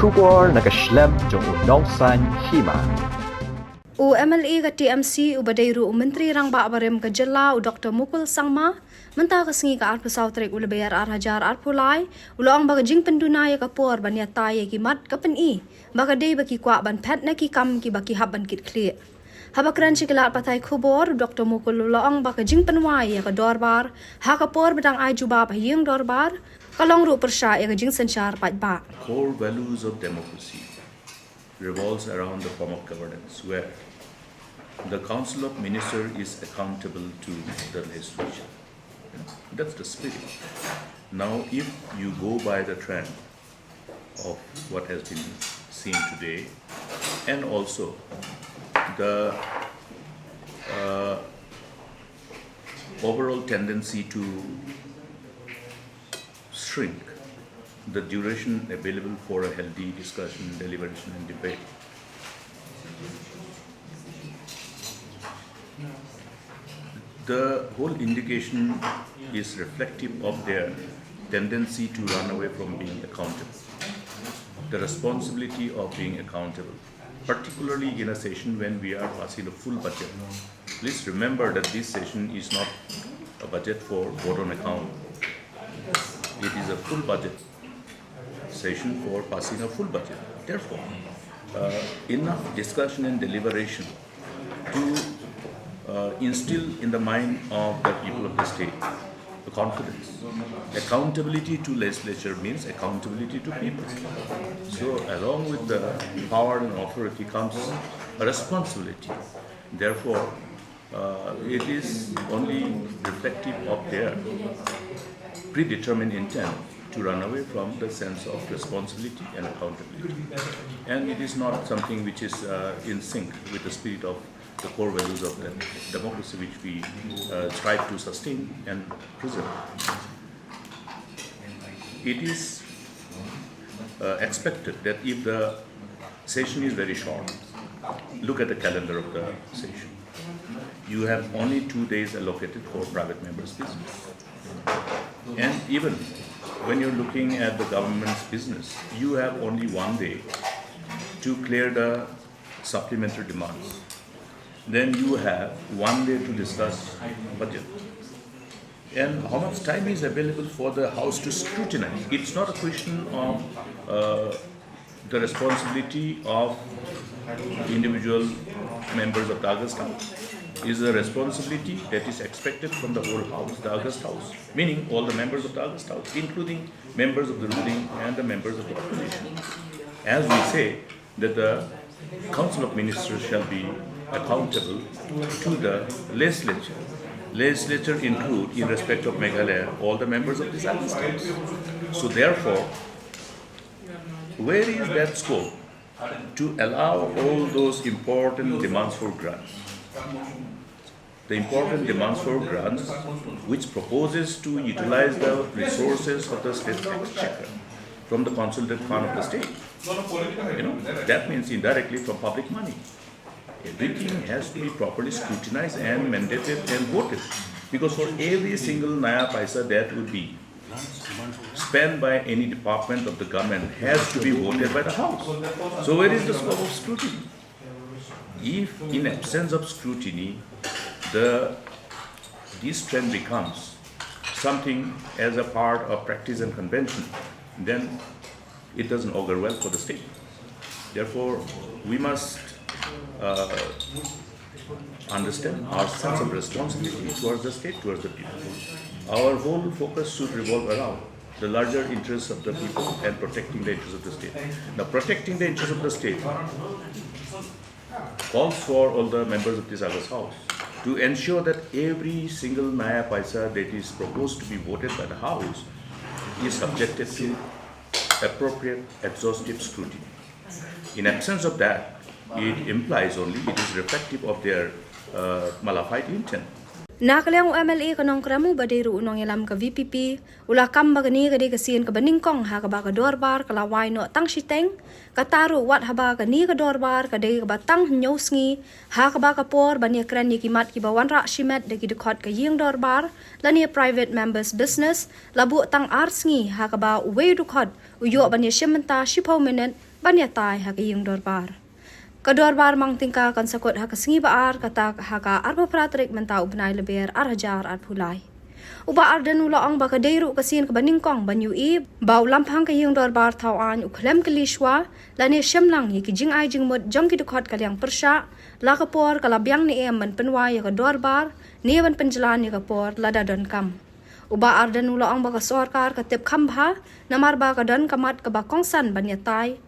Shugor nakaslem jong unongsan Hima. U MLA ka TMC u badayru u Menteri Rang Barem ka Jalla u Dr. Mukul Sangma menta ka singi ka arpu sautrek u lebayar hajar arpulai u loang baga jing pendunaya ka por ban ya taye ki mat ka pen I baga dei baki kwa ban pet na ki kam ki baki haban kit clear habakran chiklat patai khubor Dr. Mukul loang baga jing penwai ka dorbar ha ka por bedang ai juba pa Ïingdorbar kalong ru persya ya ka jing senchar pat ba. Core values of democracy revolves around the form of governance where the Council of Ministers is accountable to the legislature. That's the spirit. Now, if you go by the trend of what has been seen today, and also the overall tendency to shrink the duration available for a healthy discussion, deliberation, and debate, the whole indication is reflective of their tendency to run away from being accountable. The responsibility of being accountable, particularly in a session when we are passing a full budget. Please remember that this session is not a budget for vote on account. It is a full budget session for passing a full budget. Therefore, enough discussion and deliberation to instill in the mind of the people of the state the confidence. Accountability to legislature means accountability to people. So along with the power and authority comes a responsibility. Therefore, it is only reflective of their predetermined intent to run away from the sense of responsibility and accountability. And it is not something which is in sync with the spirit of the core values of the democracy which we strive to sustain and preserve. It is expected that if the session is very short, look at the calendar of the session. You have only 2 days allocated for private members' business. And even when you're looking at the government's business, you have only 1 day to clear the supplementary demands. Then you have 1 day to discuss budget. And how much time is available for the House to scrutinize? It's not a question of the responsibility of individual members of the August House. Is a responsibility that is expected from the whole House, the August House, meaning all the members of the August House, including members of the ruling and the members of the opposition. As we say that the Council of Ministers shall be accountable to the legislature. Legislature include, in respect of Meghalaya, all the members of this August House. So therefore, where is that scope to allow all those important demands for grants? The important demands for grants, which proposes to utilize the resources of the state exchequer from the consolidated fund of the state. That means indirectly from public money. Everything has to be properly scrutinized and mandated and voted. Because for every single naya paisa that would be spent by any department of the government has to be voted by the House. So where is the scope of scrutiny? If in absence of scrutiny, this trend becomes something as a part of practice and convention, then it doesn't augur well for the state. Therefore, we must understand our sense of responsibility towards the state, towards the people. Our whole focus should revolve around the larger interests of the people and protecting the interests of the state. Now, protecting the interests of the state calls for all the members of this August House to ensure that every single naya paisa that is proposed to be voted by the House is subjected to appropriate exhaustive scrutiny. In absence of that, it implies only it is reflective of their mala fide intent. Nakaliang MLA kanong kramu badiru unong yalam ka VPP, ula kam bagani ka di kasin ka baningkong ha ka ba ka Ïingdorbar ka laway no tang shiteng, kataru wat haba ka ni ka Ïingdorbar ka di ka batang nyosngi, ha ka ba ka por bani kran ni kimat ki bawan ra shimet de ki dukot ka Ïingdorbar, lani private members business, labu tang arsngi ha ka ba uwe dukot, uyo bani shimenta shipo minute bani tay ha ka Ïingdorbar. Ka-Ïingdorbar mang tingka kan sakot ha kasingi baar kata ha ka arba pratrik menta ubnay leber arhajar at pulay. Uba Ardent ulaang baka dayru kasin ka baningkong banyu baw lampang ka Ïingdorbar tawaan uklem kalishwa lani shemlang yiki jing ay jing mod jong kidukot kalyang persya la kapor kalabyang ni man penway ka Ïingdorbar ni man penjalan ni kapor Lada don kam. Uba Ardent ulaang baka sorkar ka tip kambha namar ba ka don kamat ka bakongsan banyatay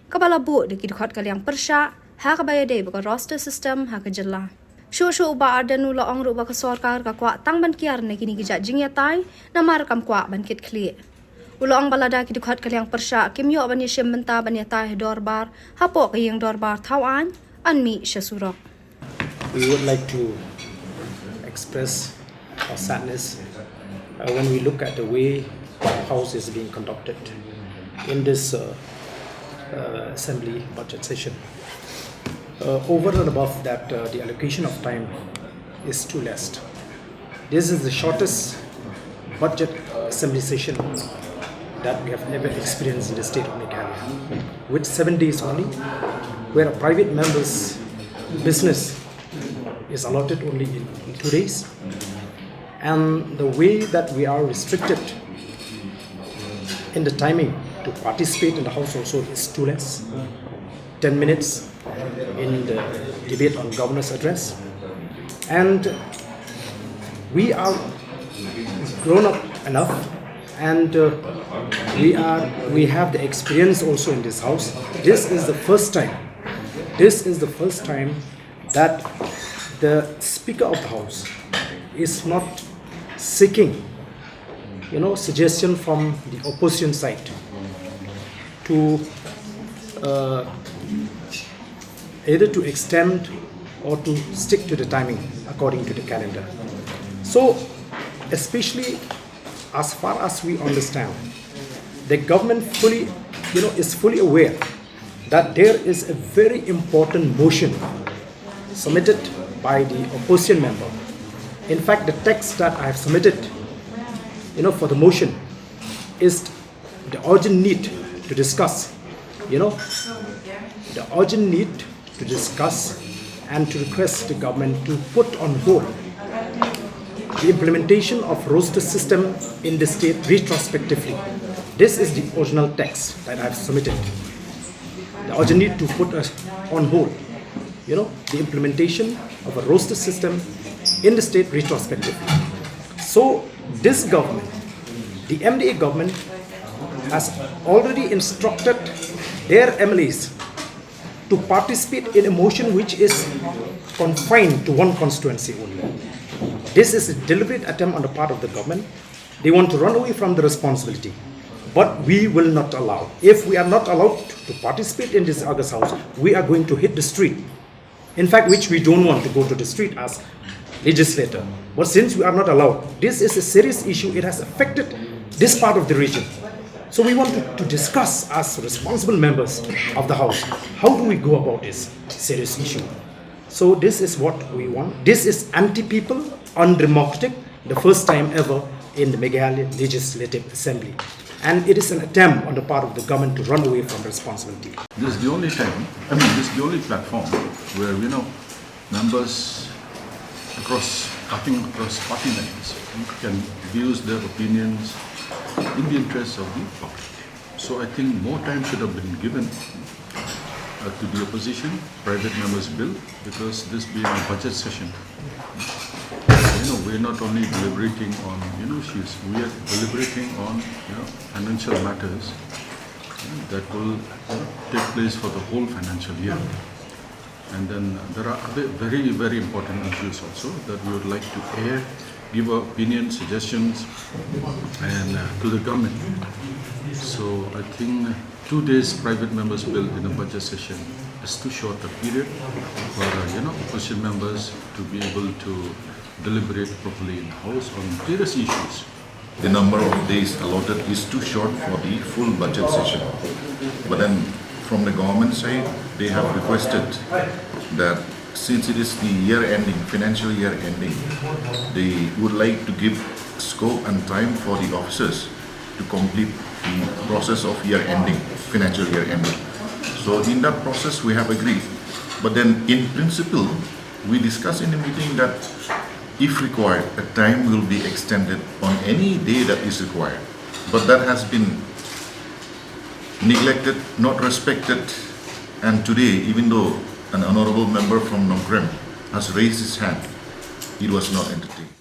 kabalabu de kidukot kalyang persya ha ka bayade baka roster system ha ka jalla. Shu uba Ardent ulaang ru baka sorkar ka kwa tang ban kiar na kini gija jingyatay namar kam kwa ban kit kli. Ulaang balada kidukot kalyang persya kimyo ban Ïashim Bynta banyatay Ïingdorbar hapo ka Ïingdorbar tawaan anmi Shah Surok. We would like to express our sadness when we look at the way the House is being conducted in this Assembly budget session. Over and above that, the allocation of time is too less. This is the shortest budget Assembly session that we have ever experienced in the state of Meghalaya, with 7 days only, where a private member's business is allotted only in 2 days, and the way that we are restricted in the timing to participate in the House also is too less. 10 minutes in the debate on governor's address, and we are grown up enough, and we have the experience also in this house. This is the first time that the Speaker of the House is not seeking suggestion from the opposition side to either to extend or to stick to the timing according to the calendar. So, especially as far as we understand, the government is fully aware that there is a very important motion submitted by the opposition member. In fact, the text that I have submitted, for the motion is the urgent need to discuss, the urgent need to discuss and to request the government to put on hold the implementation of roster system in the state retrospectively. This is the original text that I have submitted. The urgent need to put on hold, the implementation of a roster system in the state retrospectively. So this government, the MDA government, has already instructed their MLAs to participate in a motion which is confined to one constituency only. This is a deliberate attempt on the part of the government. They want to run away from the responsibility. But we will not allow. If we are not allowed to participate in this August House, we are going to hit the street. In fact, which we don't want to go to the street as legislator. But since we are not allowed, this is a serious issue. It has affected this part of the region. So we want to discuss as responsible members of the House, how do we go about this serious issue? So this is what we want. This is anti-people, undemocratic, the first time ever in the Meghalaya Legislative Assembly. And it is an attempt on the part of the government to run away from responsibility. This is the only time, this is the only platform where, members across party lines can use their opinions in the interests of the public. So I think more time should have been given to the opposition, private members' bill, because this being a budget session, we're not only deliberating on issues, we are deliberating on financial matters that will take place for the whole financial year. And then there are other very, very important issues also that we would like to air, give our opinions, suggestions, and to the government. So I think 2 days private members bill in a budget session is too short a period for opposition members to be able to deliberate properly in the House on various issues. The number of days allotted is too short for the full budget session. But then from the government side, they have requested that since it is the year ending, financial year ending, they would like to give scope and time for the officers to complete the process of year ending, financial year ending. So in that process, we have agreed. But then in principle, we discussed in the meeting that if required, a time will be extended on any day that is required. But that has been neglected, not respected, and today, even though an honorable member from Nongkrem has raised his hand, it was not entertained.